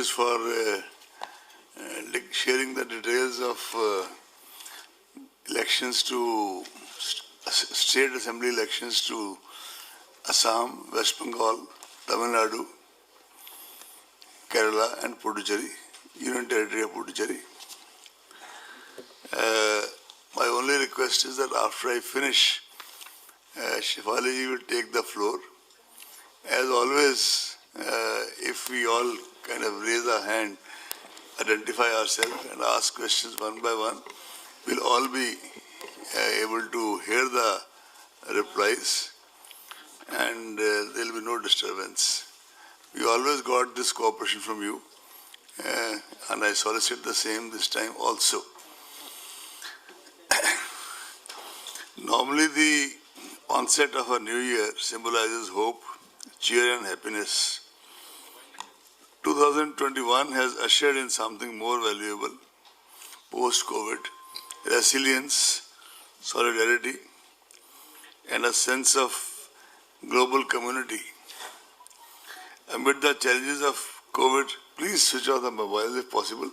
apologies for sharing the details of elections to state assembly elections to Assam, West Bengal, Tamil Nadu, Kerala and Puducherry, Union Territory of Puducherry. My only request is that after I finish, Shefali ji will take the floor. As always, if we all kind of raise our hand, identify ourselves and ask questions one by one, we'll all be able to hear the replies and there'll be no disturbance. We always got this cooperation from you and I solicit the same this time also. Normally the onset of a new year symbolizes hope, cheer and happiness. 2021 has ushered in something more valuable, post-COVID, resilience, solidarity, and a sense of global community. Amid the challenges of COVID, please switch off the mobile if possible.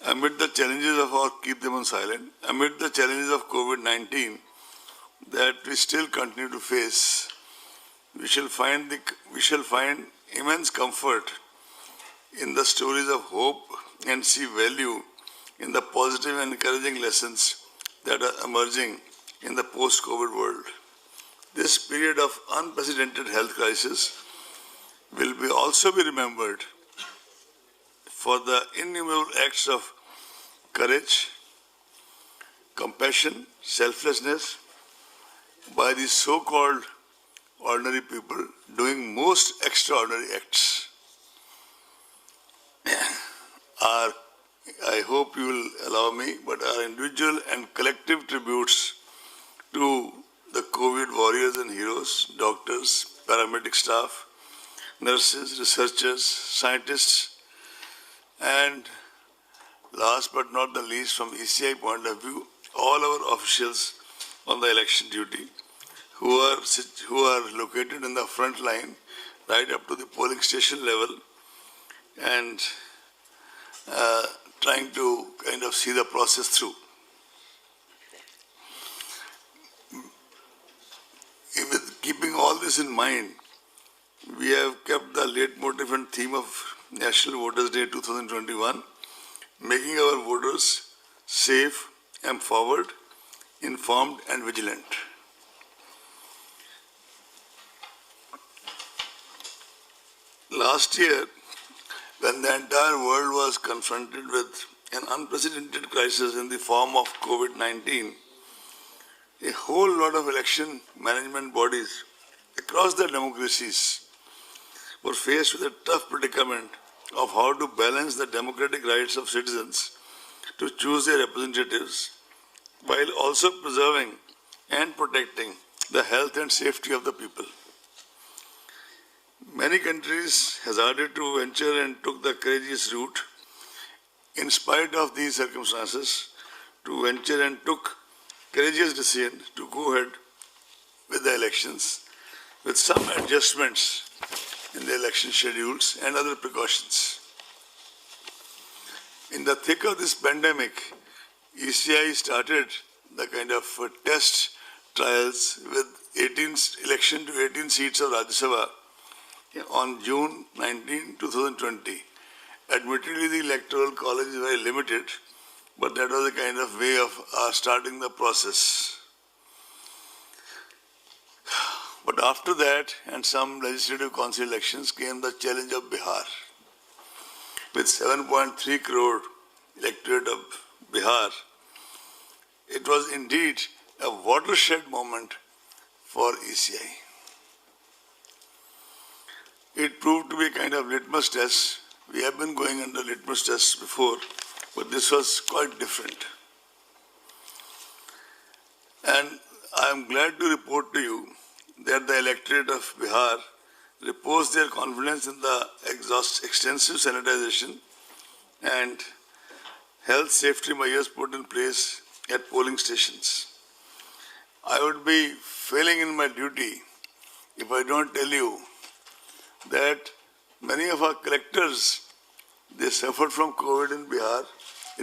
Amid the challenges of or keep them on silent. Amid the challenges of COVID-19 that we still continue to face, we shall find immense comfort in the stories of hope and see value in the positive and encouraging lessons that are emerging in the post-COVID world. This period of unprecedented health crisis will also be remembered for the innumerable acts of courage, compassion, selflessness by the so-called ordinary people doing most extraordinary acts. I hope you will allow me, but our individual and collective tributes to the COVID warriors and heroes, doctors, paramedic staff, nurses, researchers, scientists, and last but not the least, from ECI point of view, all our officials on the election duty who are located in the front line right up to the polling station level and trying to kind of see the process through. With keeping all this in mind, we have kept the leitmotif and theme of National Voters' Day 2021, making our voters safe, empowered, informed and vigilant. Last year, when the entire world was confronted with an unprecedented crisis in the form of COVID-19, a whole lot of election management bodies across the democracies were faced with a tough predicament of how to balance the democratic rights of citizens to choose their representatives while also preserving and protecting the health and safety of the people. Many countries hazarded to venture and took the courageous route, in spite of these circumstances, to venture and took courageous decision to go ahead with the elections with some adjustments in the election schedules and other precautions. In the thick of this pandemic, ECI started the kind of test trials with election to 18 seats of Rajya Sabha on June 19, 2020. Admittedly, the electoral college is very limited, but that was a kind of way of starting the process. But after that, and some legislative council elections, came the challenge of Bihar. With 7.3 crore electorate of Bihar, it was indeed a watershed moment for ECI. It proved to be a kind of litmus test. We have been going under litmus tests before, but this was quite different. And I am glad to report to you that the electorate of Bihar reposed their confidence in the extensive sanitization and health safety measures put in place at polling stations. I would be failing in my duty if I don't tell you that many of our collectors They suffered from COVID in Bihar,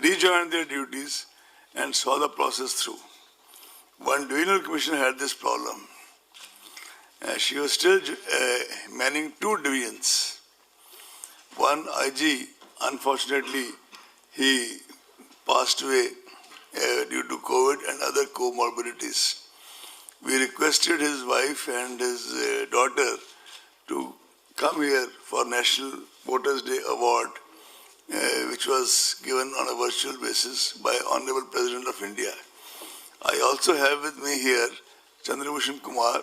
rejoined their duties, and saw the process through. One divisional commissioner had this problem. She was still manning two divisions. One IG, unfortunately, he passed away due to COVID and other comorbidities. We requested his wife and his daughter to come here for National Voters' Day Award, which was given on a virtual basis by Honorable President of India. I also have with me here Chandrabhushan Kumar,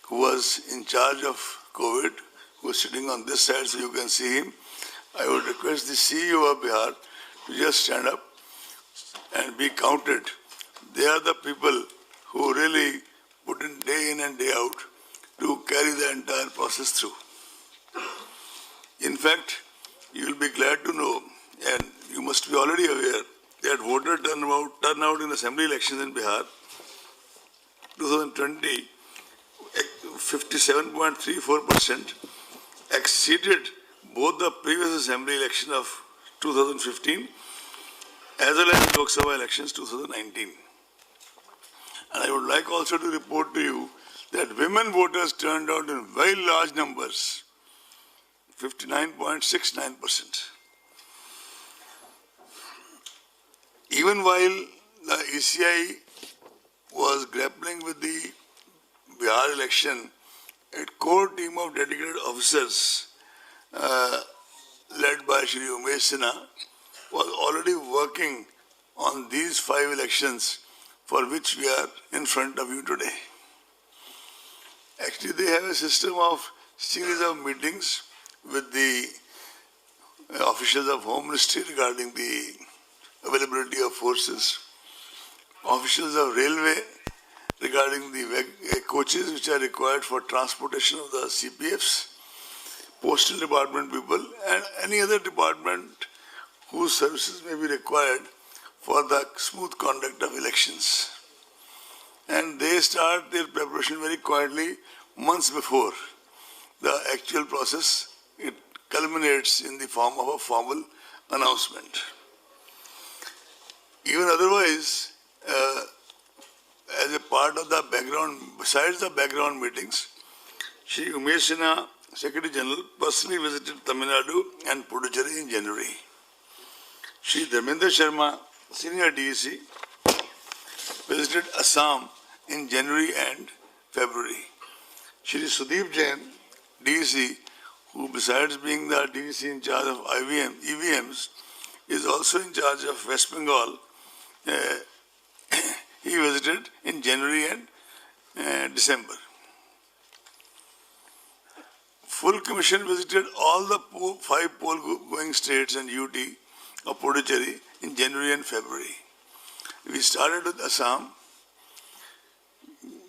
who was in charge of COVID, who is sitting on this side so you can see him. I would request the CEO of Bihar to just stand up and be counted. They are the people who really put in day in and day out to carry the entire process through. In fact, you will be glad to know, and you must be already aware, that voter turnout in assembly elections in Bihar 2020, 57.34%, exceeded both the previous assembly election of 2015 as well as Lok Sabha elections 2019. And I would like also to report to you that women voters turned out in very large numbers, 59.69%. Even while the ECI was grappling with the Bihar election, a core team of dedicated officers led by Shri Umesh Sinha was already working on these 5 elections for which we are in front of you today. Actually, they have a system of series of meetings with the officials of Home Ministry regarding the availability of forces, officials of Railway regarding the coaches which are required for transportation of the CPFs, Postal Department people, and any other department whose services may be required for the smooth conduct of elections. And they start their preparation very quietly months before the actual process. It culminates in the form of a formal announcement. Even otherwise, as a part of the background, besides the background meetings, Shri Umesh Sinha, Secretary General, personally visited Tamil Nadu and Puducherry in January. Shri Dharmendra Sharma, Senior DEC, visited Assam in January and February. Shri Sudeep Jain, DEC, who besides being the DEC in charge of EVMs, is also in charge of West Bengal. He visited in January and December. Full Commission visited all the 5 poll-going states and UT of Puducherry in January and February. We started with Assam,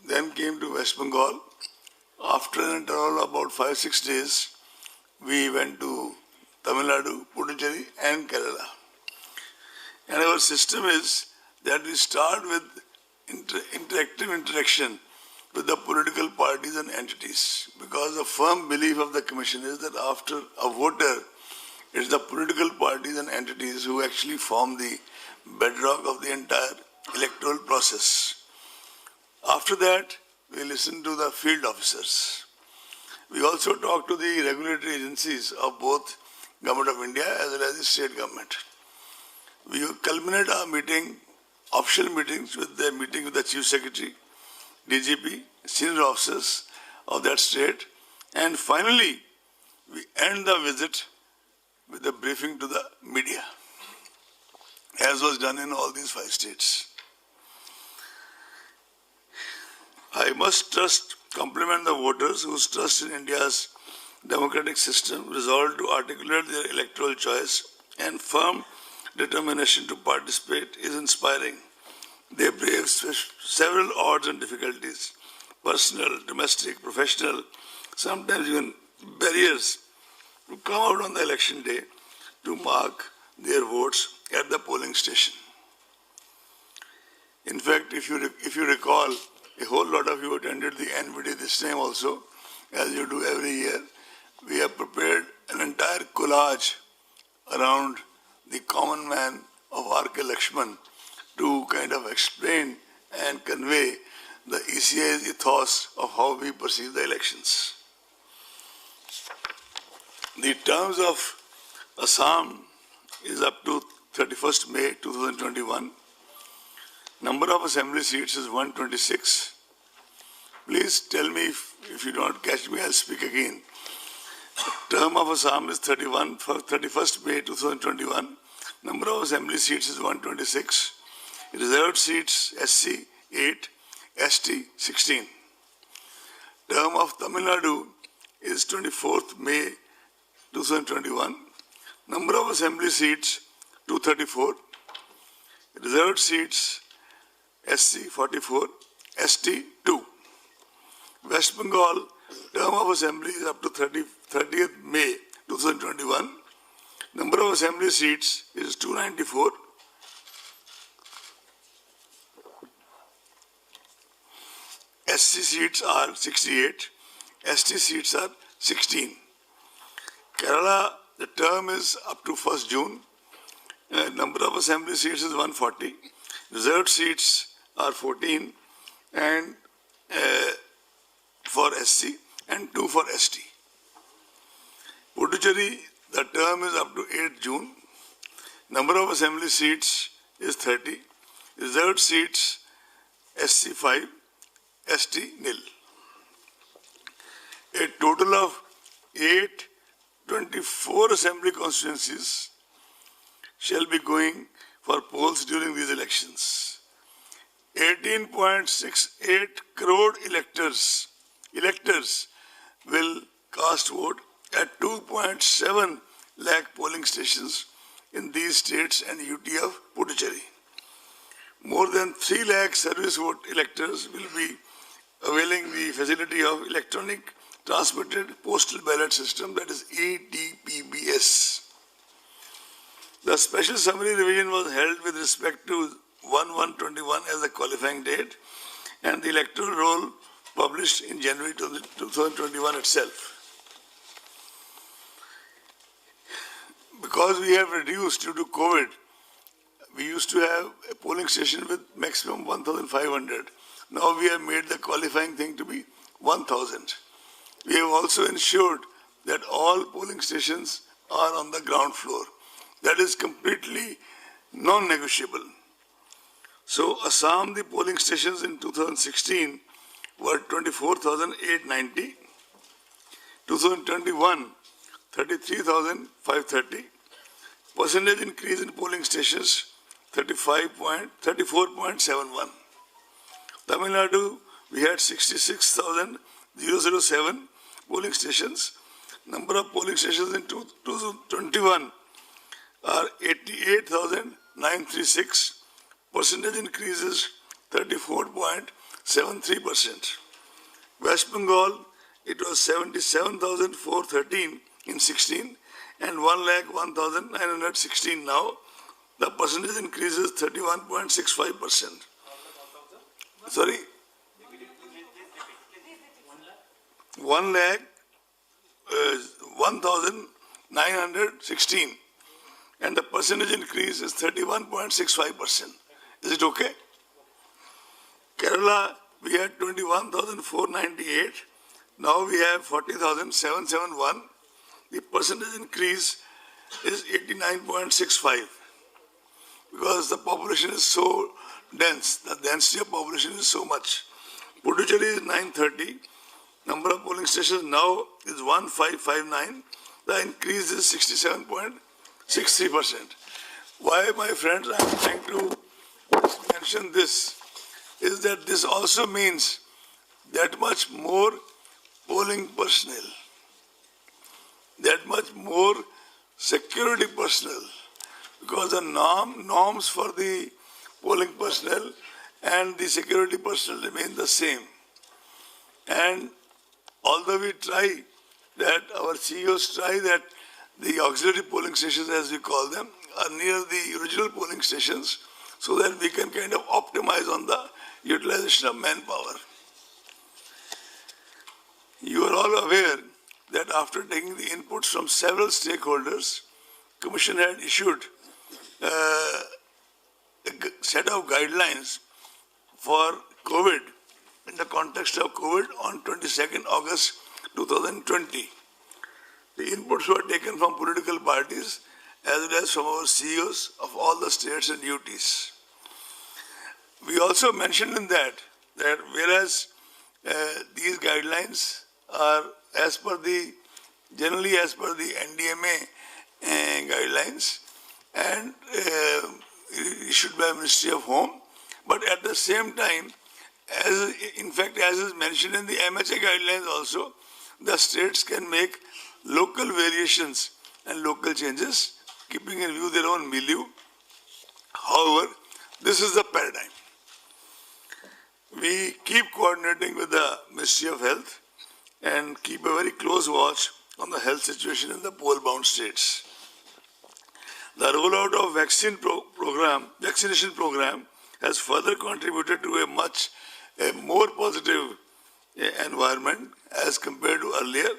then came to West Bengal. After an interval of about 5-6 days, we went to Tamil Nadu, Puducherry and Kerala. And our system is that we start with interactive interaction with the political parties and entities, because the firm belief of the Commission is that after a voter, it's the political parties and entities who actually form the bedrock of the entire electoral process. After that, we listen to the field officers. We also talk to the regulatory agencies of both Government of India as well as the state government. We culminate our meeting, official meetings, with the meeting with the Chief Secretary, DGP, senior officers of that state, and finally, we end the visit with a briefing to the media, as was done in all these 5 states. I must compliment the voters whose trust in India's democratic system, resolve to articulate their electoral choice, and firm determination to participate is inspiring. They brave several odds and difficulties, personal, domestic, professional, sometimes even barriers, to come out on the election day to mark their votes at the polling station. In fact, if you recall, a whole lot of you attended the NVD this time also, as you do every year. We have prepared an entire collage around the common man of R.K. Lakshman to kind of explain and convey the ECI's ethos of how we perceive the elections. The terms of Assam is up to 31st May 2021. Number of assembly seats is 126. Please tell me if you don't catch me, I'll speak again. Term of Assam is 31st May 2021. Number of assembly seats is 126. Reserved seats SC 8, ST 16. Term of Tamil Nadu is 24th May 2021. Number of assembly seats 234. Reserved seats SC 44, ST 2. West Bengal term of assembly is up to 30th May 2021. Number of assembly seats is 294. SC seats are 68. ST seats are 16. Kerala, the term is up to 1st June. Number of assembly seats is 140. Reserved seats are 14 and for SC and 2 for ST. Puducherry, the term is up to 8 June. Number of assembly seats is 30. Reserved seats SC 5, ST nil. A total of 824 assembly constituencies shall be going for polls during these elections. 18.68 crore electors will cast vote at 2.7 lakh polling stations in these states and UT of Puducherry. More than 3 lakh service vote electors will be availing the facility of electronic transmitted postal ballot system, that is ETPBS. The special summary revision was held with respect to 1/1/21 as the qualifying date and the electoral roll published in January 2021 itself. Because we have reduced due to COVID, we used to have a polling station with maximum 1,500. Now we have made the qualifying thing to be 1,000. We have also ensured that all polling stations are on the ground floor. That is completely non-negotiable. So Assam, the polling stations in 2016 were 24,890. 2021, 33,530. Percentage increase in polling stations, 34.71. Tamil Nadu, we had 66,007 polling stations. Number of polling stations in 2021 are 88,936. Percentage increase is 34.73%. West Bengal, it was 77,413 in 16 and 1,01,916 now. The percentage increase is 31.65%. Sorry? 1,0916 and the percentage increase is 31.65%. Is it okay? Kerala, we had 21,498. Now we have 40,771. The percentage increase is 89.65 because the population is so dense. The density of population is so much. Puducherry is 930. Number of polling stations now is 1559. The increase is 67.63%. Why, my friends, I am trying to mention this is that this also means that much more polling personnel, that much more security personnel, because the norms for the polling personnel and the security personnel remain the same. And although we try that, our CEOs try that the auxiliary polling stations, as we call them, are near the original polling stations so that we can kind of optimize on the utilization of manpower. You are all aware that after taking the inputs from several stakeholders, Commission had issued set of guidelines for COVID in the context of COVID on 22nd August 2020. The inputs were taken from political parties as well as from our CEOs of all the states and UTs. We also mentioned in that whereas these guidelines are generally as per the NDMA guidelines and issued by Ministry of Home, but at the same time, as is mentioned in the MHA guidelines also, the states can make local variations and local changes, keeping in view their own milieu. However, this is the paradigm. We keep coordinating with the Ministry of Health and keep a very close watch on the health situation in the poll-bound states. The rollout of vaccination program has further contributed to a more positive environment as compared to earlier,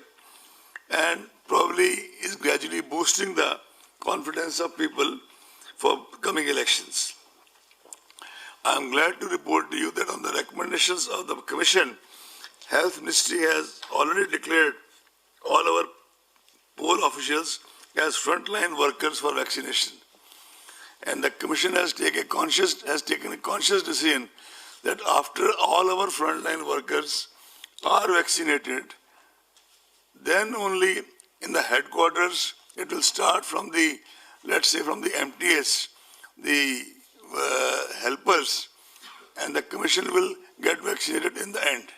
and probably is gradually boosting the confidence of people for coming elections. I am glad to report to you that on the recommendations of the Commission, Health Ministry has already declared all our poll officials as frontline workers for vaccination. And the Commission has taken a conscious decision that after all our frontline workers are vaccinated, then only in the headquarters it will start from the, let's say from the MTS, the helpers, and the Commission will get vaccinated in the end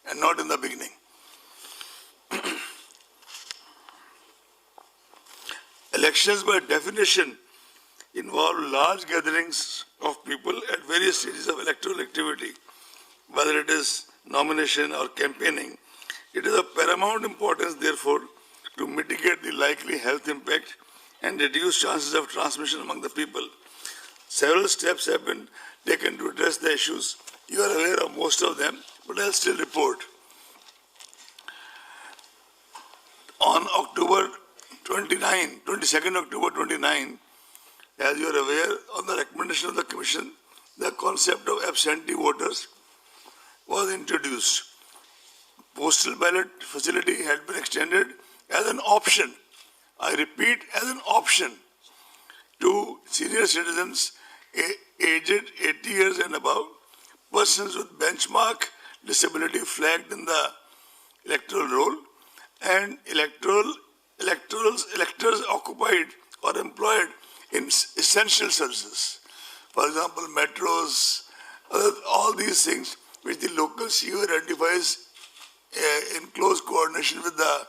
and not in the beginning. Elections by definition involve large gatherings of people at various stages of electoral activity, whether it is nomination or campaigning. It is of paramount importance, therefore, to mitigate the likely health impact and reduce chances of transmission among the people. Several steps have been taken to address the issues. You are aware of most of them, but I'll still report. On October 22nd October 29, as you are aware, on the recommendation of the Commission, the concept of absentee voters was introduced. Postal ballot facility had been extended as an option, I repeat, as an option to senior citizens aged 80 years and above, persons with benchmark disability flagged in the electoral roll, and electors occupied or employed in essential services. For example, metros, all these things which the local CEO identifies in close coordination with the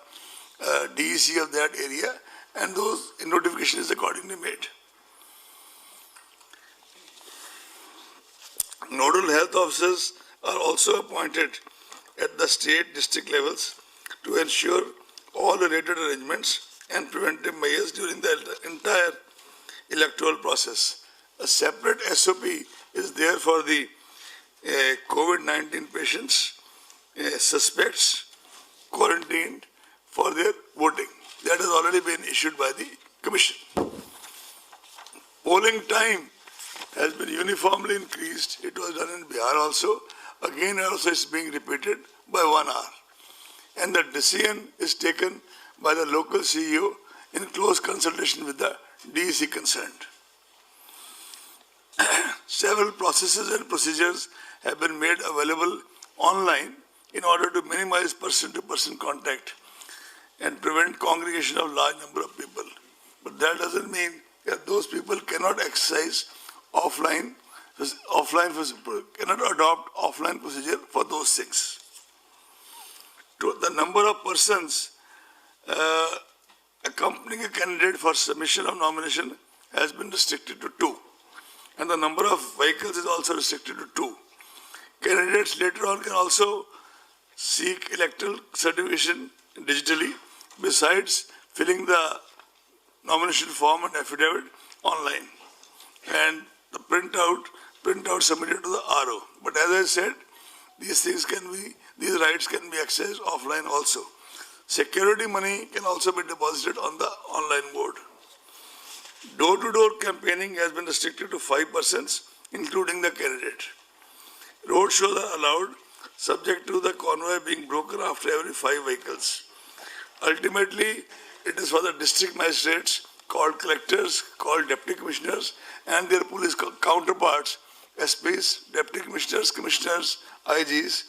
DEC of that area, and those notifications accordingly made. Nodal health officers are also appointed at the state district levels to ensure all related arrangements and preventive measures during the entire electoral process. A separate SOP is there for the COVID-19 patients, suspects, quarantined for their voting. That has already been issued by the Commission. Polling time has been uniformly increased. It was done in Bihar also. Again, also it's being repeated by 1 hour. And the decision is taken by the local CEO in close consultation with the DEC concerned. Several processes and procedures have been made available online in order to minimize person-to-person contact and prevent congregation of large number of people. But that doesn't mean that those people cannot exercise cannot adopt offline procedure for those things. The number of persons accompanying a candidate for submission of nomination has been restricted to 2. And the number of vehicles is also restricted to 2. Candidates later on can also seek electoral certification digitally, besides filling the nomination form and affidavit online, and the printout submitted to the RO. But as I said, these rights can be accessed offline also. Security money can also be deposited on the online board. Door-to-door campaigning has been restricted to 5 persons, including the candidate. Road shows are allowed, subject to the convoy being broken after every 5 vehicles. Ultimately, it is for the district magistrates, called collectors, called deputy commissioners, and their police counterparts, SPs, deputy commissioners, commissioners, IGs,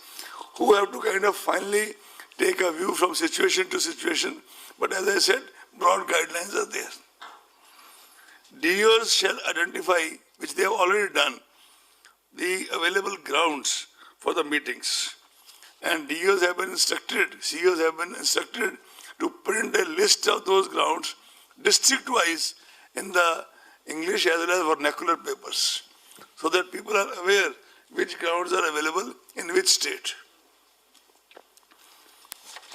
who have to kind of finally take a view from situation to situation. But as I said, broad guidelines are there. DOs shall identify, which they have already done, the available grounds for the meetings. And DOs have been instructed, CEOs have been instructed to print a list of those grounds district-wise in the English as well as vernacular papers, so that people are aware which grounds are available in which state.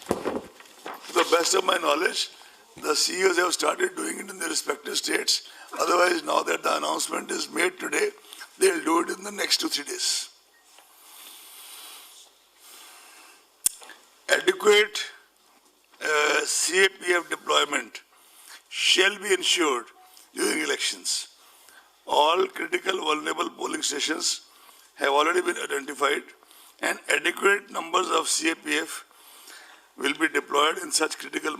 To the best of my knowledge, the CEOs have started doing it in their respective states. Otherwise, now that the announcement is made today, they'll do it in the next 2 or 3 days. Adequate CAPF deployment shall be ensured during elections. All critical vulnerable polling stations have already been identified, and adequate numbers of CAPF will be deployed in such critical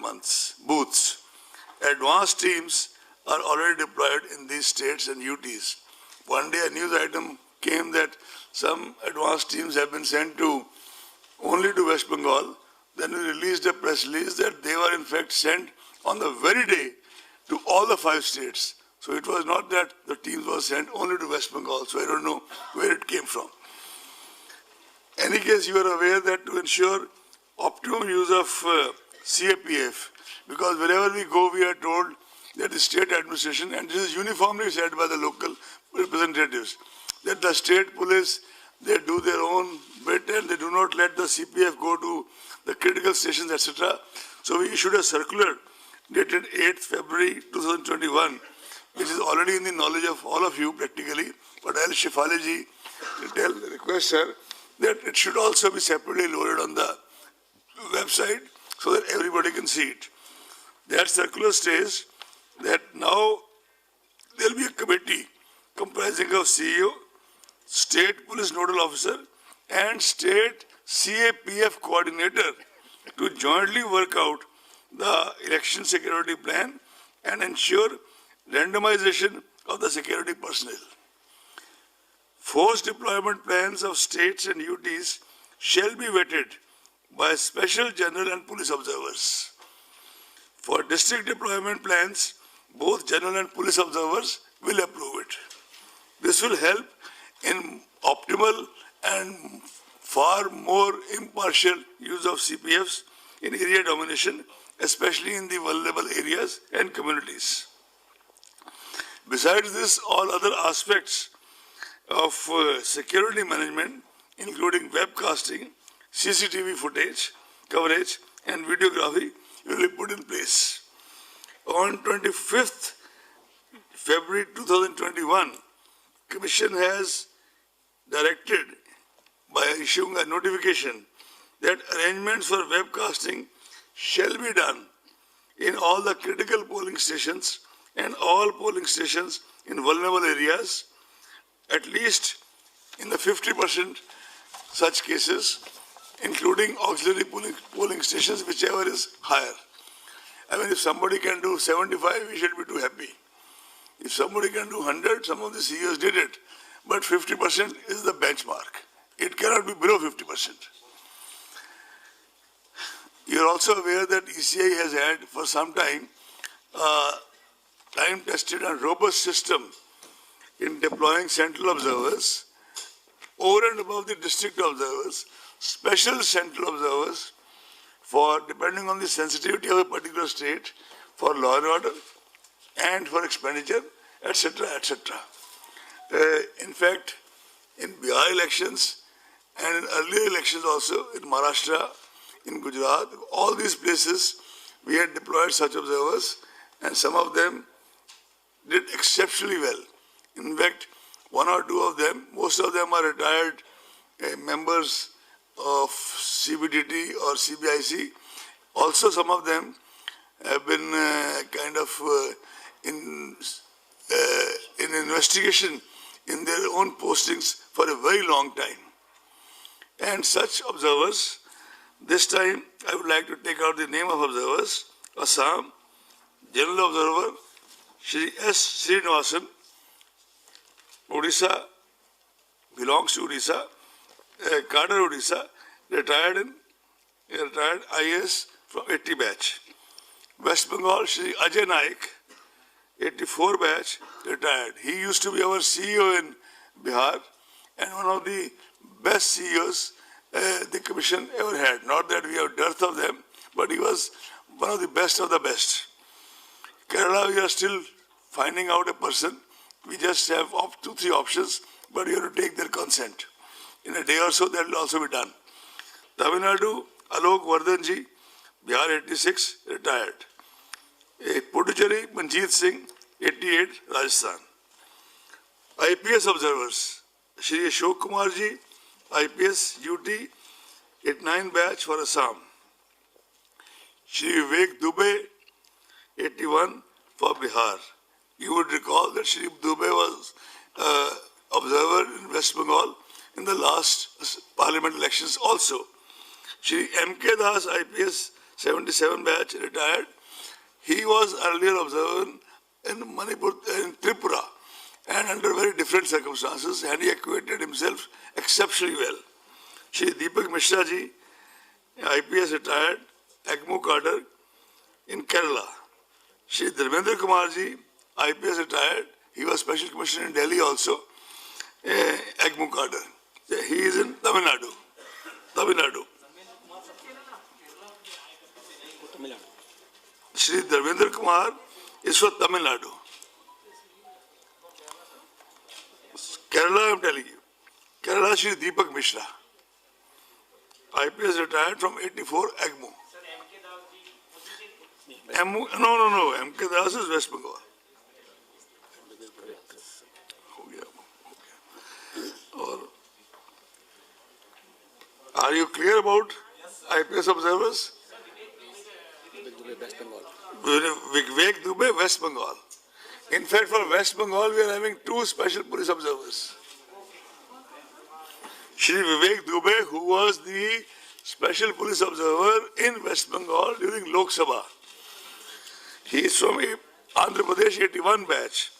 booths. Advanced teams are already deployed in these states and UTs. One day a news item came that some advanced teams have been sent only to West Bengal. Then we released a press release that they were in fact sent on the very day to all the 5 states. So it was not that the teams were sent only to West Bengal. So I don't know where it came from. In any case, you are aware that to ensure optimum use of CAPF, because wherever we go, we are told that the state administration, and this is uniformly said by the local representatives, that the state police, they do their own bit and they do not let the CPF go to the critical stations, etc. So we issued a circular dated 8th February 2021, which is already in the knowledge of all of you practically, but I'll Shefali request her that it should also be separately loaded on the website so that everybody can see it. That circular states that now there will be a committee comprising of CEO, state police nodal officer, and state CAPF coordinator to jointly work out the election security plan and ensure randomization of the security personnel. Force deployment plans of states and UTs shall be vetted by special general and police observers. For district deployment plans, both general and police observers will approve it. This will help in optimal and far more impartial use of CPFs in area domination, especially in the vulnerable areas and communities. Besides this, all other aspects of security management, including webcasting, CCTV footage, coverage, and videography, will be put in place. On 25th February 2021, Commission has directed by issuing a notification that arrangements for webcasting shall be done in all the critical polling stations and all polling stations in vulnerable areas, at least in the 50% such cases, including auxiliary polling stations, whichever is higher. I mean, if somebody can do 75, we should be too happy. If somebody can do 100, some of the CEOs did it, but 50% is the benchmark. It cannot be below 50%. You are also aware that ECI has had for some time time-tested and robust system in deploying central observers over and above the district observers, special central observers for, depending on the sensitivity of a particular state, for law and order and for expenditure, etc., etc. In fact, in Bihar elections and in earlier elections also, in Maharashtra, in Gujarat, all these places, we had deployed such observers, and some of them did exceptionally well. In fact, 1 or 2 of them, most of them are retired members of CBDT or CBIC. Also, some of them have been in investigation in their own postings for a very long time. And such observers, this time I would like to take out the name of observers. Assam, General Observer, Shri S. Srinivasan, Odisha, belongs to Odisha, Cadre Odisha, retired IAS from 80 batch. West Bengal, Shri Ajay Naik, 84 batch, retired. He used to be our CEO in Bihar and one of the best CEOs the commission ever had. Not that we have dearth of them, but he was one of the best of the best. Kerala, we are still finding out a person. We just have 2-3 options, but you have to take their consent. In a day or so, that will also be done. Tamil Nadu, Alok Vardhanji, Bihar 86, retired. Puducherry, Manjeet Singh, 88, Rajasthan. IPS observers, Shri Ashok Kumarji, IPS UT, 89 batch for Assam. Shri Vivek Dubey, 81 for Bihar. You would recall that Shri Dubey was observer in West Bengal in the last parliament elections also. Shri M.K. Das, IPS 77 batch, retired. He was earlier observer in Manipur, in Tripura, and under very different circumstances, and he acquitted himself exceptionally well. Shri Deepak Mishra ji, IPS retired, AGMO cadre in Kerala. Shri Dharmendra Kumar ji, IPS retired. He was Special Commissioner in Delhi also, AGMO cadre. He is in Tamil Nadu. Tamil Nadu. Shri Dharmendra Kumar is for Tamil Nadu. Kerala, I am telling you. Kerala, Shri Deepak Mishra. IPS retired from 84 AGMO. No. M.K. Das is West Bengal. Are you clear about IPS observers? Vivek Dubey, West Bengal. In fact, for West Bengal, we are having 2 special police observers. Shri Vivek Dubey, who was the special police observer in West Bengal during Lok Sabha. He is from Andhra Pradesh 81 batch.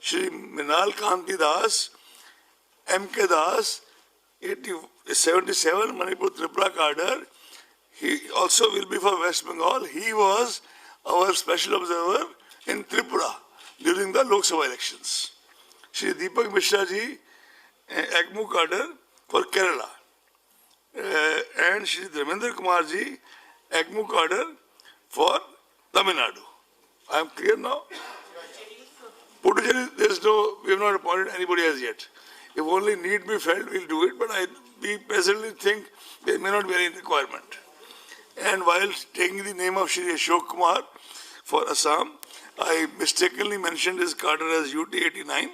Shri Minal Kanti Das, M.K. Das, 77 Manipur Tripura cadre. He also will be for West Bengal. He was our special observer in Tripura during the Lok Sabha elections. Shri Deepak Mishra ji, AGMO cadre for Kerala. And Shri Dharmendra Kumar ji, AGMO cadre for Tamil Nadu. I am clear now? Puducherry, we have not appointed anybody as yet. If only need be felt, we will do it, but we presently think there may not be any requirement. And while taking the name of Shri Ashok Kumar for Assam, I mistakenly mentioned his cadre as UT 89.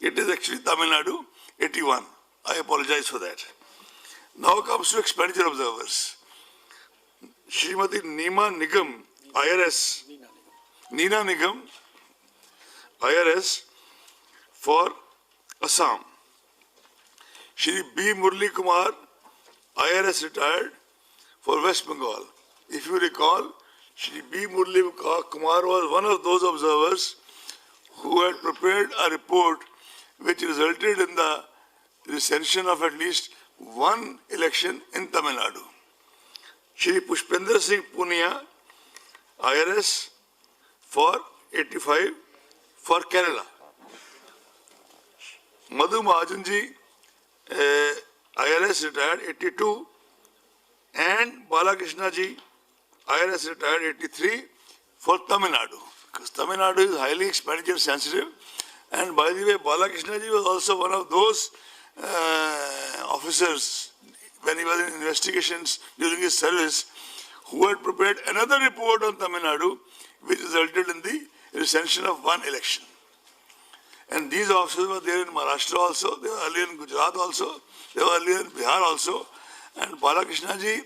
It is actually Tamil Nadu 81. I apologize for that. Now comes to expenditure observers. Srimati Neema Nigam, IRS, Neena Nigam, IRS for Assam. Shri B. Murli Kumar, IRS retired for West Bengal. If you recall, Shri B. Murli Kumar was one of those observers who had prepared a report which resulted in the recension of at least one election in Tamil Nadu. Shri Pushpendra Singh Punia, IRS for 85 for Kerala. Madhu Mahajanji, IRS retired 82, and Balakrishna ji, IRS retired 83 for Tamil Nadu. Because Tamil Nadu is highly expenditure sensitive, and by the way, Balakrishna ji was also one of those officers when he was in investigations during his service who had prepared another report on Tamil Nadu which resulted in the recension of one election. And these officers were there in Maharashtra also, they were earlier in Gujarat also, they were earlier in Bihar also, and Balakrishna ji,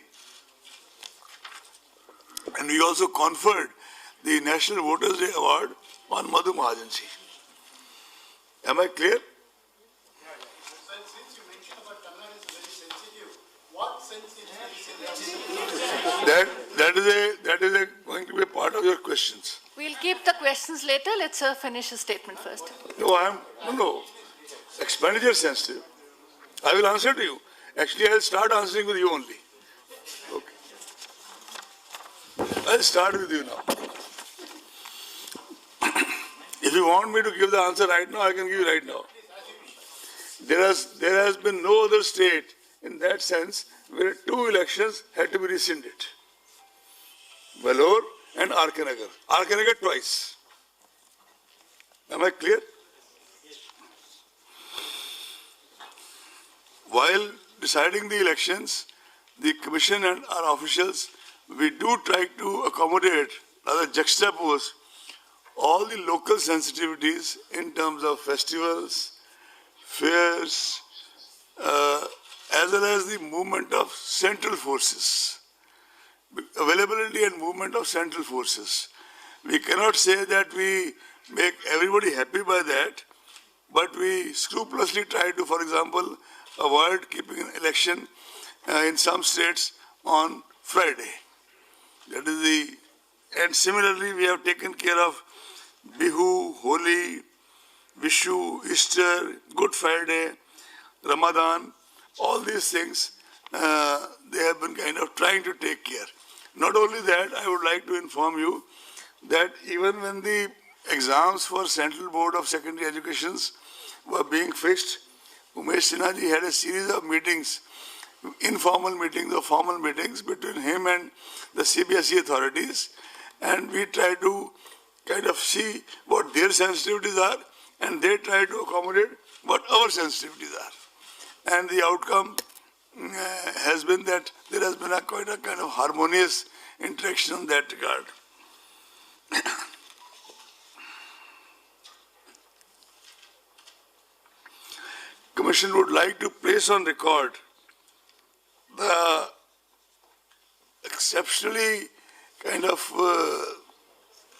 and we also conferred the National Voters' Day Award on Madhu Mahajanji. Am I clear? Since you mentioned about Tamil Nadu is very sensitive, what sense is very sensitive? That is going to be a part of your questions. We'll keep the questions later. Let's finish his statement first. No. Expenditure sensitive. I will answer to you. Actually, I'll start answering with you only. Okay. I'll start with you now. If you want me to give the answer right now, I can give you right now. There has been no other state in that sense where two elections had to be rescinded. Vellore and RK Nagar. RK Nagar twice. Am I clear? While deciding the elections, the Commission and our officials, we do try to accommodate, rather juxtapose, all the local sensitivities in terms of festivals, fairs, as well as the movement of central forces, availability and movement of central forces. We cannot say that we make everybody happy by that, but we scrupulously try to, for example, avoid keeping an election in some states on Friday. That is and similarly we have taken care of Bihu, Holi, Vishu, Easter, Good Friday, Ramadan, all these things they have been kind of trying to take care. Not only that, I would like to inform you that even when the exams for Central Board of Secondary Educations were being fixed, Umesh Sinha ji had a series of meetings, informal meetings or formal meetings between him and the CBSE authorities, and we try to kind of see what their sensitivities are, and they try to accommodate what our sensitivities are. And the outcome has been that there has been quite a kind of harmonious interaction in that regard. Commission would like to place on record the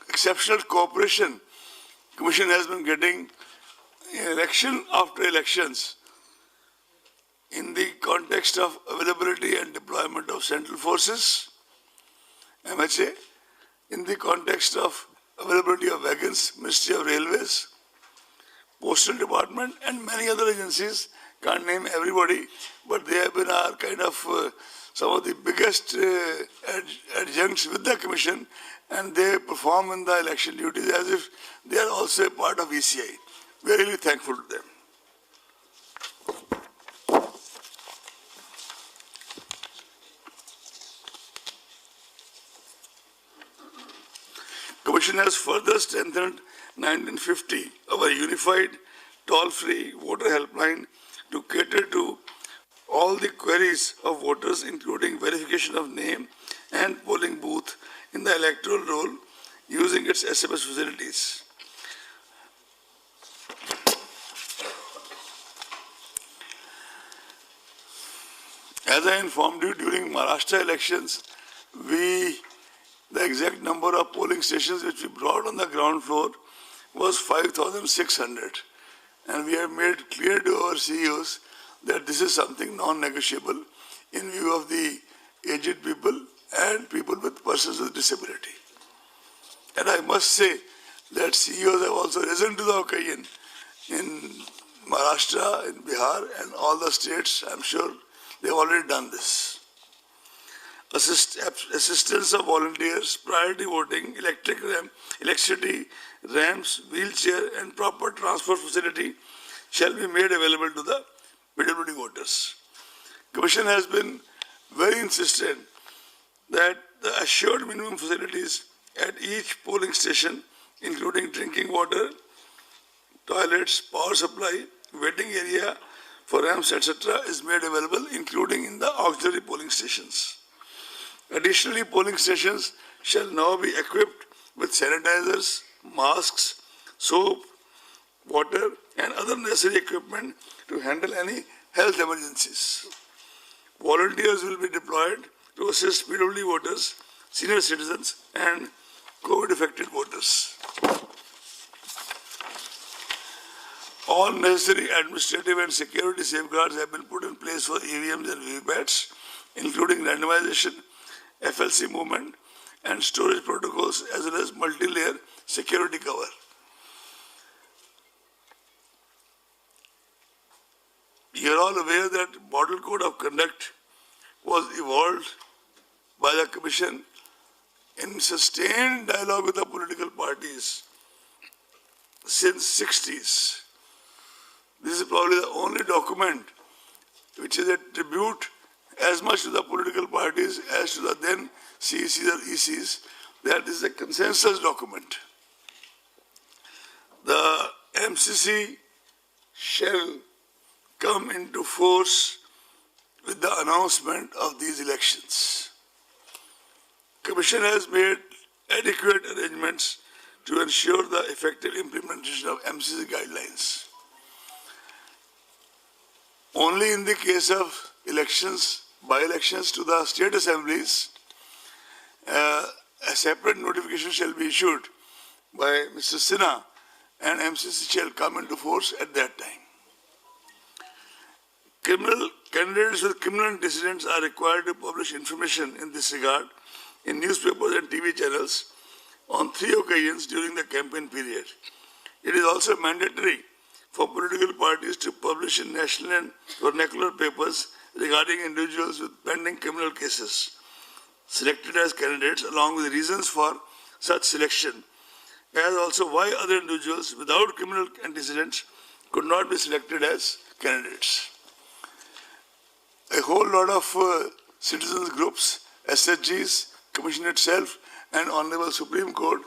exceptional cooperation Commission has been getting election after elections in the context of availability and deployment of central forces, MHA, in the context of availability of wagons, Ministry of Railways, Postal Department, and many other agencies. Can't name everybody, but they have been our kind of some of the biggest adjuncts with the Commission, and they perform in the election duties as if they are also a part of ECI. We are really thankful to them. Commission has further strengthened 1950, our unified toll-free voter helpline, to cater to all the queries of voters, including verification of name and polling booth in the electoral roll using its SMS facilities. As I informed you during Maharashtra elections, the exact number of polling stations which we brought on the ground floor was 5,600. And we have made clear to our CEOs that this is something non-negotiable in view of the aged people and people with persons with disability. And I must say that CEOs have also risen to the occasion in Maharashtra, in Bihar, and all the states. I'm sure they've already done this. Assistance of volunteers, priority voting, electricity, ramps, wheelchair, and proper transport facility shall be made available to the PWD voters. Commission has been very insistent that the assured minimum facilities at each polling station, including drinking water, toilets, power supply, waiting area for ramps, etc., is made available, including in the auxiliary polling stations. Additionally, polling stations shall now be equipped with sanitizers, masks, soap, water, and other necessary equipment to handle any health emergencies. Volunteers will be deployed to assist PWD voters, senior citizens, and COVID-affected voters. All necessary administrative and security safeguards have been put in place for EVMs and VVPATs, including randomization, FLC movement, and storage protocols, as well as multi-layer security cover. You are all aware that Model Code of Conduct was evolved by the Commission in sustained dialogue with the political parties since 60s. This is probably the only document which is a tribute as much to the political parties as to the then CECs or ECs. That is a consensus document. The MCC shall come into force with the announcement of these elections. Commission has made adequate arrangements to ensure the effective implementation of MCC guidelines. Only in the case of elections, by-elections to the state assemblies, a separate notification shall be issued by Mr. Sinha, and MCC shall come into force at that time. Candidates with criminal antecedents are required to publish information in this regard in newspapers and TV channels on 3 occasions during the campaign period. It is also mandatory for political parties to publish in national and vernacular papers regarding individuals with pending criminal cases selected as candidates, along with reasons for such selection, as also why other individuals without criminal antecedents could not be selected as candidates. A whole lot of citizens groups, SHGs, Commission itself, and Honorable Supreme Court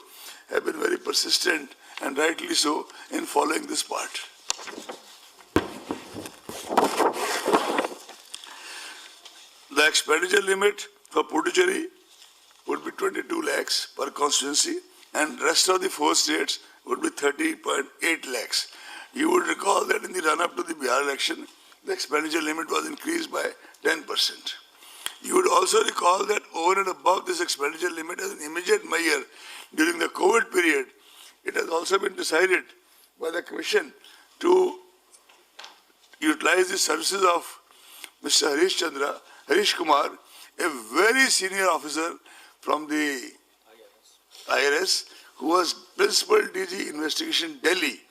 have been very persistent, and rightly so, in following this part. The expenditure limit for Puducherry would be 22 lakhs per constituency, and rest of the 4 states would be 30.8 lakhs. You would recall that in the run-up to the Bihar election, the expenditure limit was increased by 10%. You would also recall that over and above this expenditure limit as an immediate measure during the COVID period, it has also been decided by the Commission to utilize the services of Mr. Harish Kumar, a very senior officer from the IRS, who was Principal DG Investigation Delhi.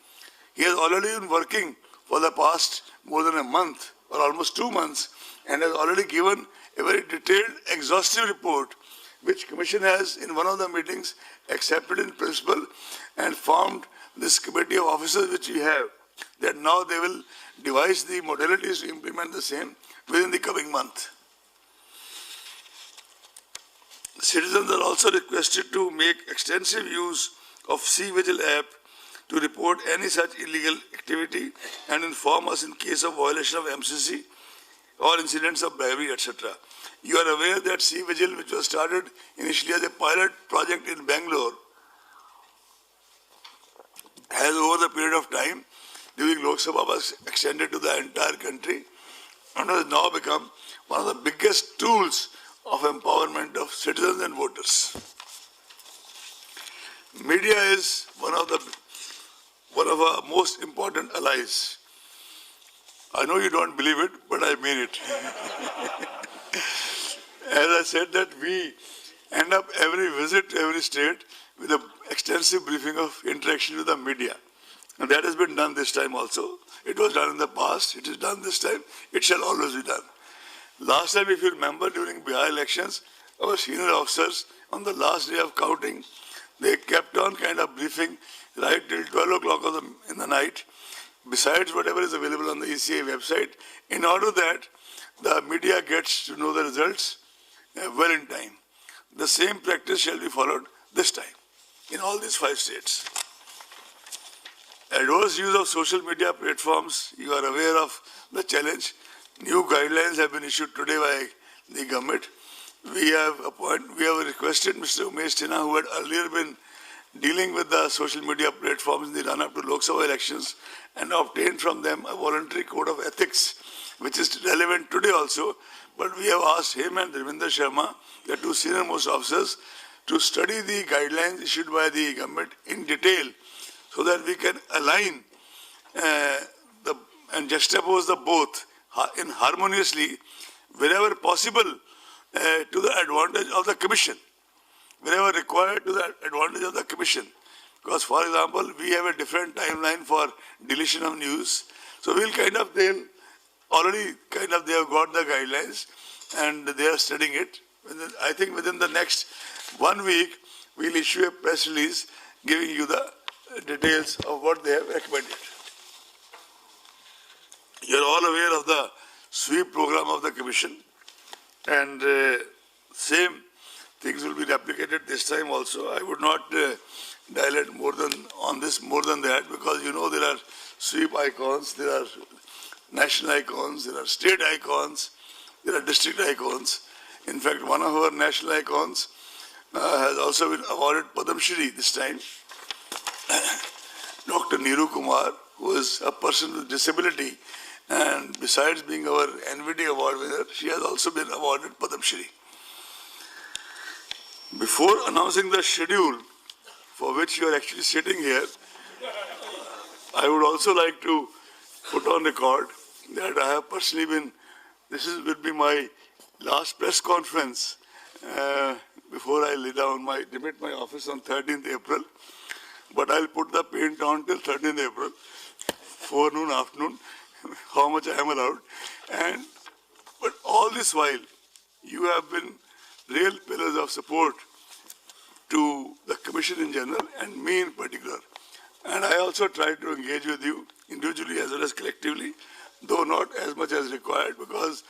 He has already been working for the past more than a month or almost 2 months and has already given a very detailed, exhaustive report which Commission has in one of the meetings accepted in principle and formed this committee of officers which we have, that now they will devise the modalities to implement the same within the coming month. Citizens are also requested to make extensive use of C-Vigil app to report any such illegal activity and inform us in case of violation of MCC or incidents of bribery, etc. You are aware that C-Vigil, which was started initially as a pilot project in Bangalore, has over the period of time during Lok Sabha was extended to the entire country and has now become one of the biggest tools of empowerment of citizens and voters. Media is one of our most important allies. I know you don't believe it, but I mean it. As I said that we end up every visit to every state with an extensive briefing of interaction with the media. And that has been done this time also. It was done in the past, it is done this time, it shall always be done. Last time, if you remember, during Bihar elections, our senior officers, on the last day of counting, they kept on kind of briefing right till 12 o'clock in the night, besides whatever is available on the ECA website, in order that the media gets to know the results well in time. The same practice shall be followed this time in all these 5 states. Adverse use of social media platforms, you are aware of the challenge. New guidelines have been issued today by the government. We have requested Mr. Umesh Sinha, who had earlier been dealing with the social media platforms in the run-up to Lok Sabha elections, and obtained from them a voluntary code of ethics, which is relevant today also. But we have asked him and Ravinder Sharma, the 2 senior-most officers, to study the guidelines issued by the government in detail so that we can align and juxtapose the both in harmoniously wherever possible to the advantage of the Commission, wherever required to the advantage of the Commission. Because, for example, we have a different timeline for deletion of news. So we'll they have got the guidelines and they are studying it. I think within the next 1 week, we'll issue a press release giving you the details of what they have recommended. You're all aware of the sweep program of the Commission, and same things will be replicated this time also. I would not dilate more than that, because you know there are sweep icons, there are national icons, there are state icons, there are district icons. In fact, one of our national icons has also been awarded Padma Shri this time. Dr. Neeru Kumar, who is a person with disability, and besides being our NVD award winner, she has also been awarded Padma Shri. Before announcing the schedule for which you are actually sitting here, I would also like to put on record that I have personally will be my last press conference before I demit my office on 13th April. But I'll put the paint on till 13th April, forenoon, afternoon, how much I am allowed. But all this while, you have been real pillars of support to the Commission in general and me in particular. And I also try to engage with you individually as well as collectively, though not as much as required, because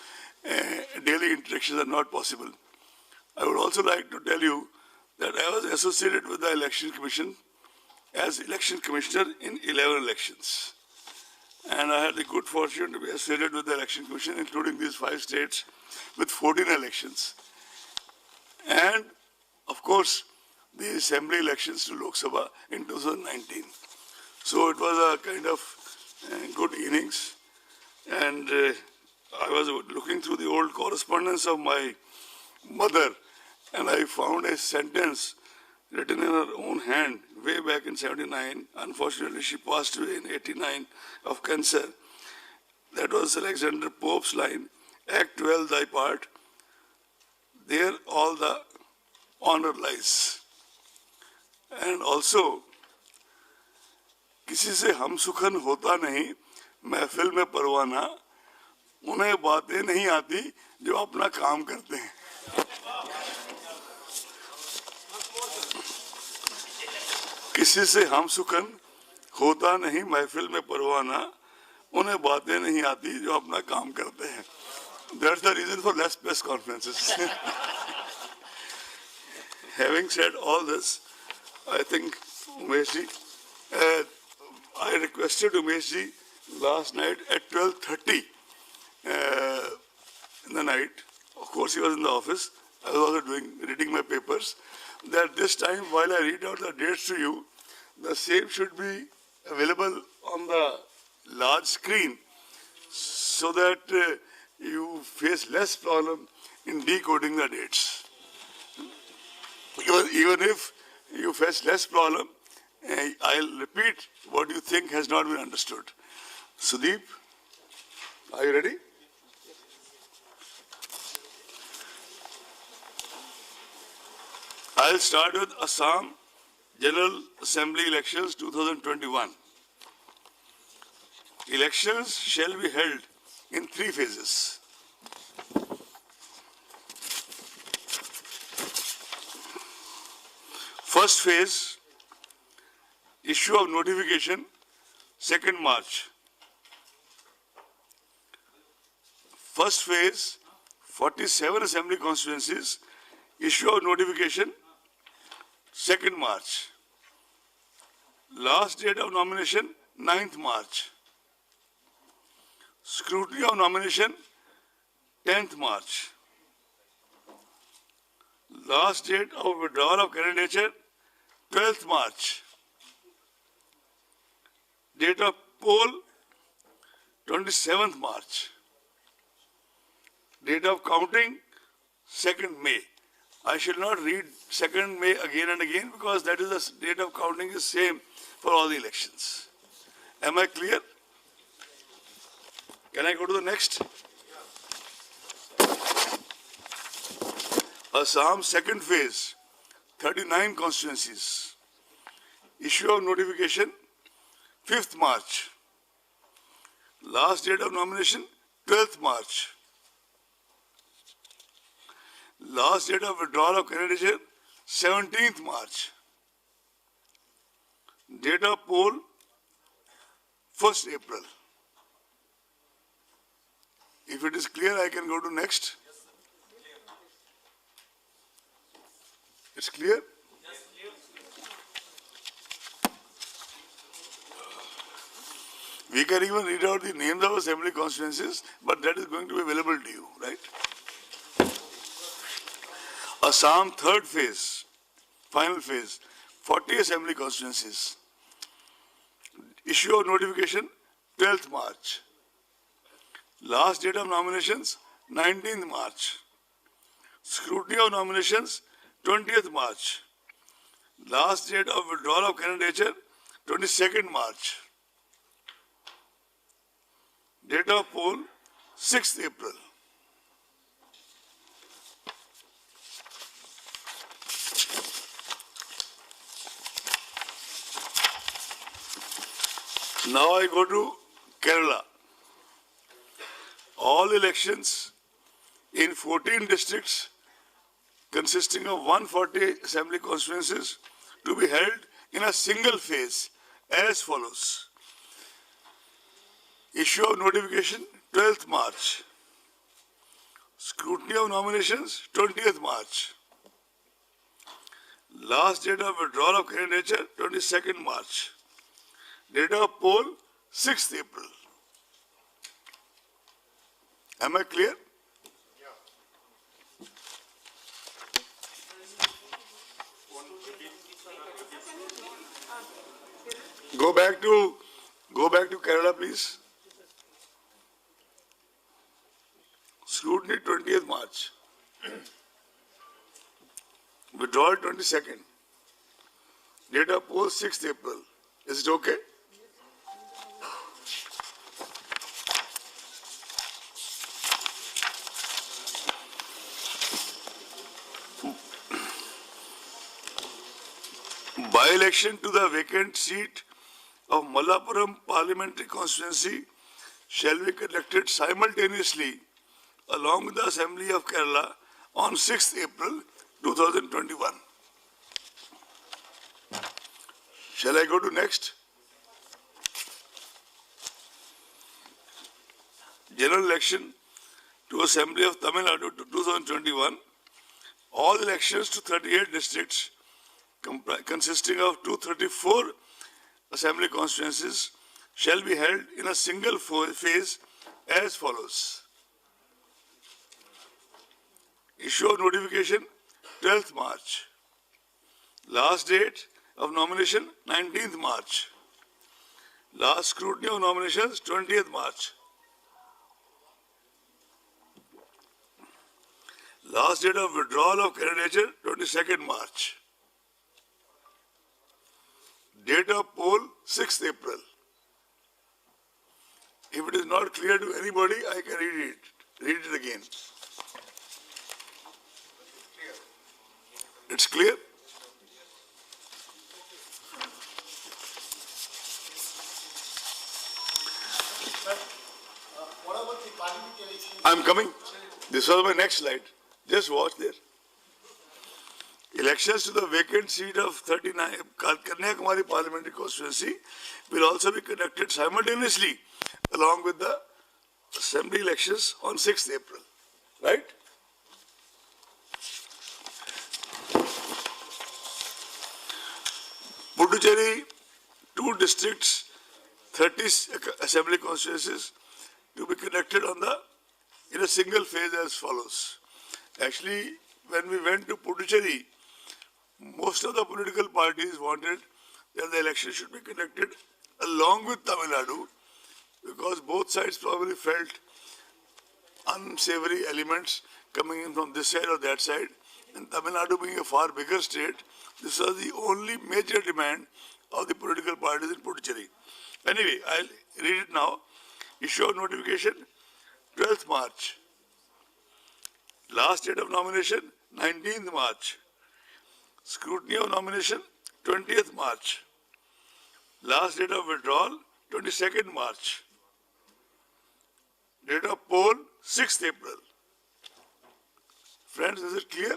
daily interactions are not possible. I would also like to tell you that I was associated with the Election Commission as Election Commissioner in 11 elections. And I had the good fortune to be associated with the Election Commission, including these 5 states, with 14 elections. And, of course, the Assembly elections to Lok Sabha in 2019. So it was a kind of good innings. And I was looking through the old correspondence of my mother, and I found a sentence written in her own hand way back in 79. Unfortunately, she passed away in 89 of cancer. That was Alexander Pope's line, Act 12 thy part, there all the honor lies. And also, किसी से हम सुखन होता नहीं, महफिल में परवाना, उन्हें बातें नहीं आती जो अपना काम करते हैं. किसी से हम सुखन होता नहीं, महफिल में परवाना, उन्हें बातें नहीं आती जो अपना काम करते हैं. That's the reason for less press conferences. Having said all this, I think Umeshji, I requested Umeshji last night at 12:30 in the night. Of course, he was in the office. I was also reading my papers. That this time, while I read out the dates to you, the same should be available on the large screen, so that you face less problem in decoding the dates. Even if you face less problem, I'll repeat what you think has not been understood. Sudeep, are you ready? I'll start with Assam General Assembly Elections 2021. Elections shall be held in 3 phases. First phase, issue of notification, 2nd March. First phase, 47 assembly constituencies, issue of notification, 2nd March. Last date of nomination, 9th March. Scrutiny of nomination, 10th March. Last date of withdrawal of candidature, 12th March. Date of poll, 27th March. Date of counting, 2nd May. I shall not read 2nd May again and again, because that is the date of counting is same for all the elections. Am I clear? Can I go to the next? Assam second phase, 39 constituencies. Issue of notification, 5th March. Last date of nomination, 12th March. Last date of withdrawal of candidature, 17th March. Date of poll, 1st April. If it is clear, I can go to next. It's clear? We can even read out the names of assembly constituencies, but that is going to be available to you, right? Assam third phase, final phase, 40 assembly constituencies. Issue of notification, 12th March. Last date of nominations, 19th March. Scrutiny of nominations, 20th March. Last date of withdrawal of candidature, 22nd March. Date of poll, 6th April. Now I go to Kerala. All elections in 14 districts consisting of 140 assembly constituencies to be held in a single phase as follows. Issue of notification, 12th March. Scrutiny of nominations, 20th March. Last date of withdrawal of candidature, 22nd March. Date of poll, 6th April. Am I clear? Go back to Kerala, please. Scrutiny 20th March. Withdrawal 22nd. Date of poll 6th April. Is it okay? By-election to the vacant seat of Malappuram Parliamentary Constituency shall be conducted simultaneously along with the Assembly of Kerala on 6th April 2021. Shall I go to next? General election to Assembly of Tamil Nadu 2021. All elections to 38 districts consisting of 234 assembly constituencies shall be held in a single phase as follows. Issue of notification 12th March. Last date of nomination 19th March. Last scrutiny of nominations 20th March. Last date of withdrawal of candidature 22nd March. Date of poll 6th April. If it is not clear to anybody, I can read it again. It's clear? What about the parliament elections? I'm coming. This was my next slide. Just watch there. Elections to the vacant seat of 39 Kanyakumari Parliamentary Constituency will also be conducted simultaneously along with the assembly elections on 6th April. Right? Puducherry, 2 districts, 30 assembly constituencies to be conducted in a single phase as follows. Actually, when we went to Puducherry, most of the political parties wanted that the election should be conducted along with Tamil Nadu because both sides probably felt unsavory elements coming in from this side or that side. And Tamil Nadu being a far bigger state, this was the only major demand of the political parties in Puducherry. Anyway, I'll read it now. Issue of notification, 12th March. Last date of nomination, 19th March. Scrutiny of nomination, 20th March. Last date of withdrawal, 22nd March. Date of poll, 6th April. Friends, is it clear?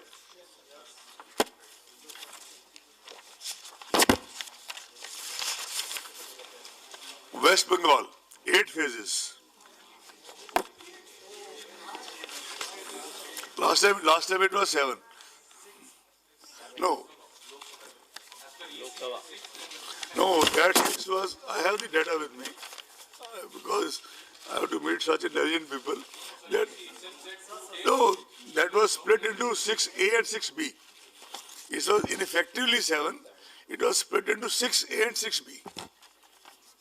West Bengal, 8 phases. Last time it was 7. No, that case was, I have the data with me, because I have to meet such intelligent people. That was split into 6A and 6B. It was ineffectively 7. It was split into 6A and 6B.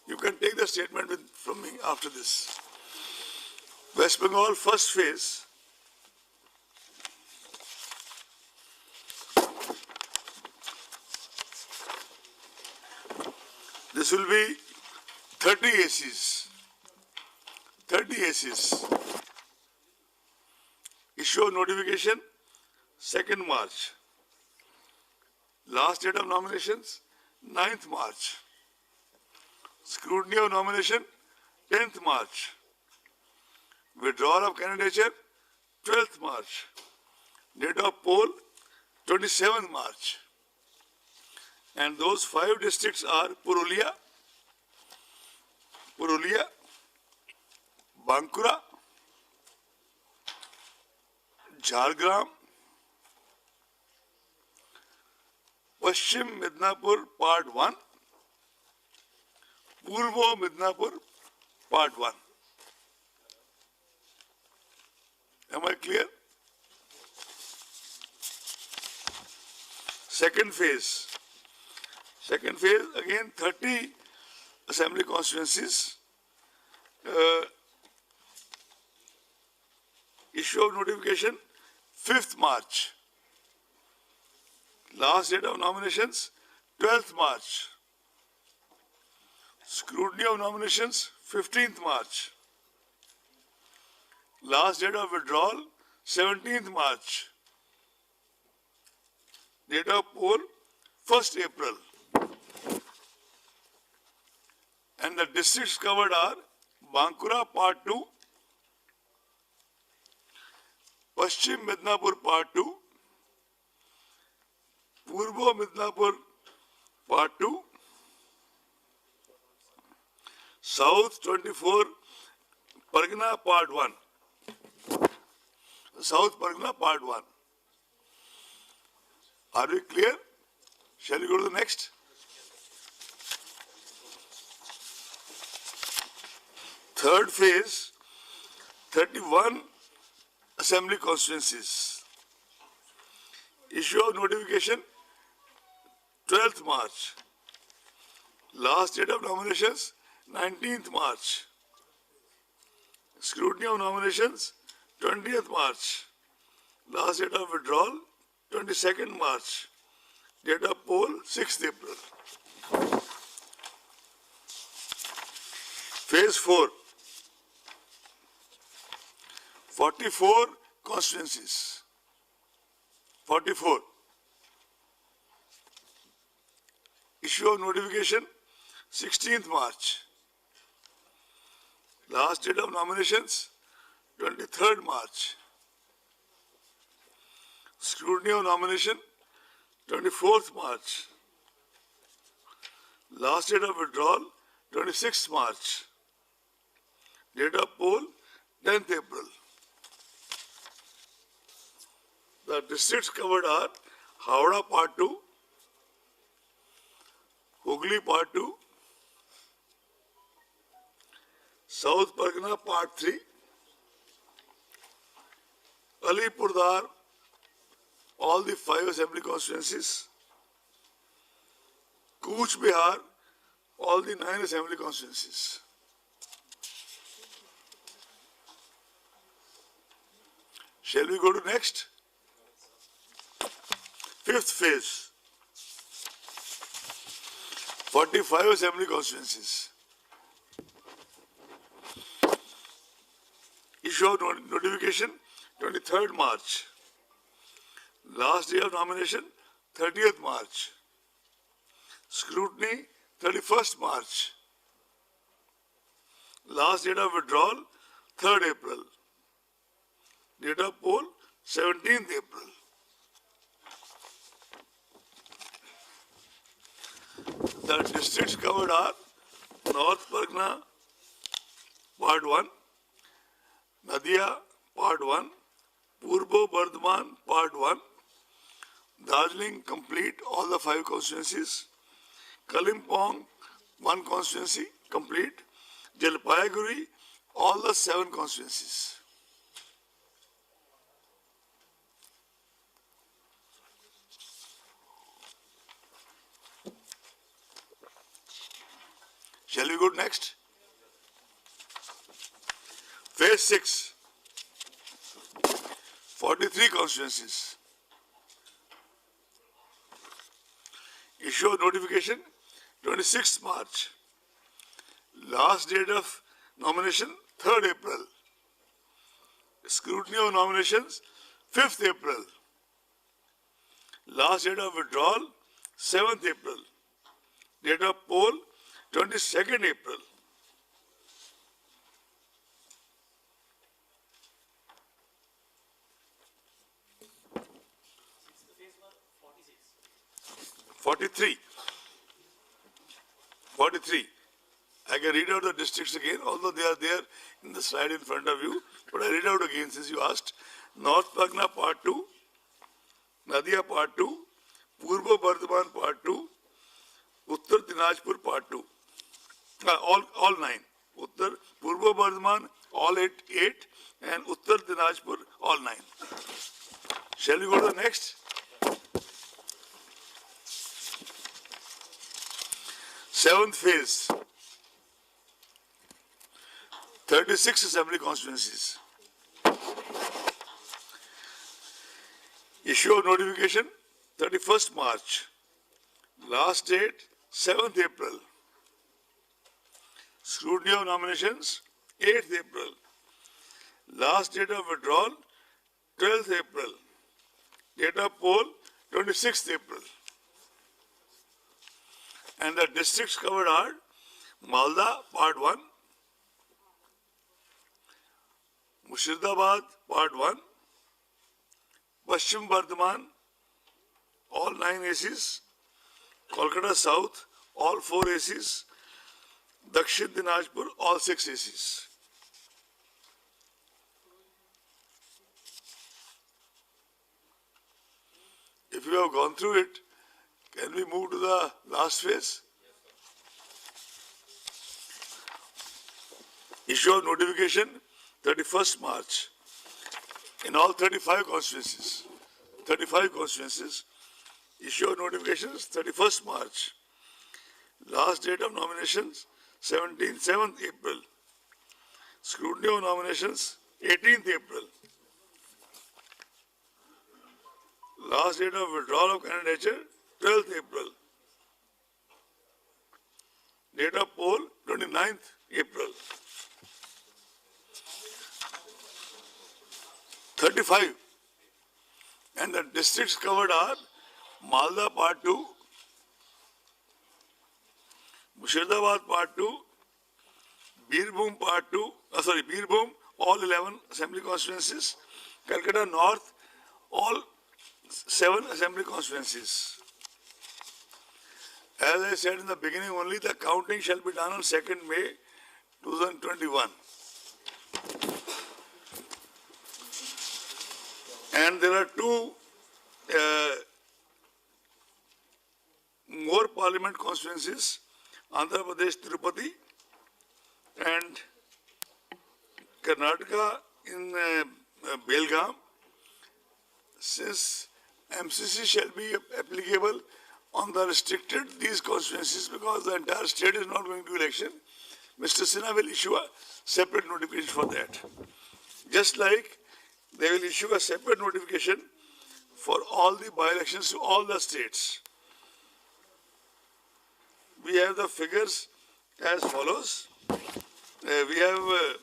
You can take the statement from me after this. West Bengal, first phase. This will be 30 ACs. 30 ACs. Issue of notification, 2nd March. Last date of nominations, 9th March. Scrutiny of nomination, 10th March. Withdrawal of candidature, 12th March. Date of poll, 27th March. And those 5 districts are Purulia, Bankura, Jhargram, Paschim Midnapur Part 1, Purvo Midnapur Part 1. Am I clear? Second phase, again 30 assembly constituencies. Issue of notification, 5th March. Last date of nominations, 12th March. Scrutiny of nominations, 15th March. Last date of withdrawal, 17th March. Date of poll, 1st April. And the districts covered are Bankura Part 2, Paschim Midnapur Part 2, Purvo Midnapur Part 2, South 24 Pargana Part 1. South Pargana Part 1. Are we clear? Shall we go to the next? Third phase, 31 assembly constituencies. Issue of notification, 12th March. Last date of nominations, 19th March. Scrutiny of nominations, 20th March. Last date of withdrawal, 22nd March. Date of poll, 6th April. Phase 4. 44 constituencies. 44. Issue of notification, 16th March. Last date of nominations, 23rd March. Scrutiny of nomination, 24th March. Last date of withdrawal, 26th March. Date of poll, 10th April. The districts covered are Howrah Part 2, Hooghly Part 2, South Pargana Part 3, Alipurdar, all the 5 assembly constituencies, Cooch Behar, all the 9 assembly constituencies. Shall we go to next? 5th phase. 45 assembly constituencies. Issue of notification, 23rd March. Last day of nomination, 30th March. Scrutiny, 31st March. Last date of withdrawal, 3rd April. Date of poll, 17th April. The districts covered are North Pargana, Part 1, Nadia, Part 1, Purbo Bardhaman, Part 1, Darjeeling, complete, all the 5 constituencies, Kalimpong, 1 constituency, complete, Jalpaiguri, all the 7 constituencies. Shall we go next? Phase 6, 43 constituencies. Issue of notification, 26th March. Last date of nomination, 3rd April. Scrutiny of nominations, 5th April. Last date of withdrawal, 7th April. Date of poll, 22nd April. Forty-three. I can read out the districts again, although they are there in the slide in front of you. But I read out again since you asked. North Pargana Part 2, Nadia Part 2, Purbo Bardhaman Part 2, Uttar Dinajpur Part 2. All 9. Uttar, Purbo Bardhaman, all 8, and Uttar Dinajpur, all 9. Shall we go to the next? Seventh phase, 36 assembly constituencies. Issue of notification, 31st March. Last date, 7th April. Scrutiny of nominations, 8th April. Last date of withdrawal, 12th April. Date of poll, 26th April. And the districts covered are Malda, Part 1, Murshidabad, Part 1, Paschim Bardhaman, all 9 ACs, Kolkata South, all 4 ACs, Dakshin Dinajpur, all 6 ACs. If you have gone through it, can we move to the last phase? Issue of notification, 31st March. In all 35 constituencies. Issue of notifications, 31st March. Last date of nominations, 7th April. Scrutiny of nominations, 18th April. Last date of withdrawal of candidature, 12th April. Date of poll, 29th April. 35. And the districts covered are Malda Part 2, Murshidabad Part 2, Birbhum Part 2, Birbhum, all 11 assembly constituencies, Calcutta North, all 7 assembly constituencies. As I said in the beginning only, the counting shall be done on 2nd May 2021. And there are 2 more parliament constituencies, Andhra Pradesh, Tirupati, and Karnataka in Belgaum. Since MCC shall be applicable on the restricted these constituencies because the entire state is not going to election, Mr. Sinha will issue a separate notification for that. Just like they will issue a separate notification for all the by-elections to all the states. We have the figures as follows. We have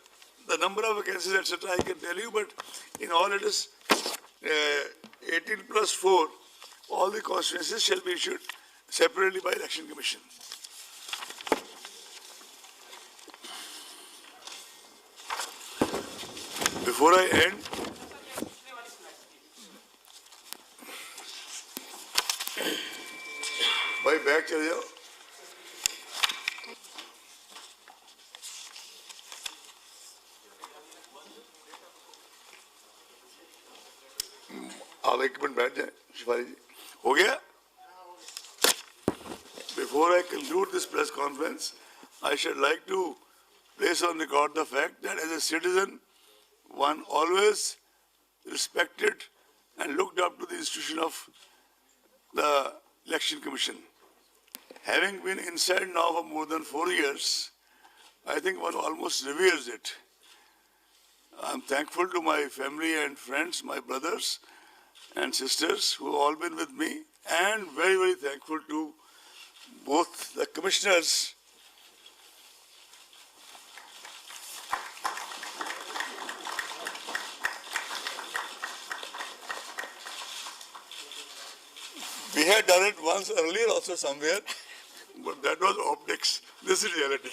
the number of vacancies, etc., I can tell you, but in all it is 18 plus 4, all the constituencies shall be issued separately by Election Commission. Before I end, भाई bag चले जाओ. आप एक minute बैठ जाए शिफारी जी. हो गया? Before I conclude this press conference, I should like to place on record the fact that as a citizen, one always respected and looked up to the institution of the Election Commission. Having been inside now for more than 4 years, I think one almost reveres it. I'm thankful to my family and friends, my brothers and sisters who have all been with me, and very, very thankful to both the commissioners we had done it once earlier also somewhere, but that was optics. This is reality.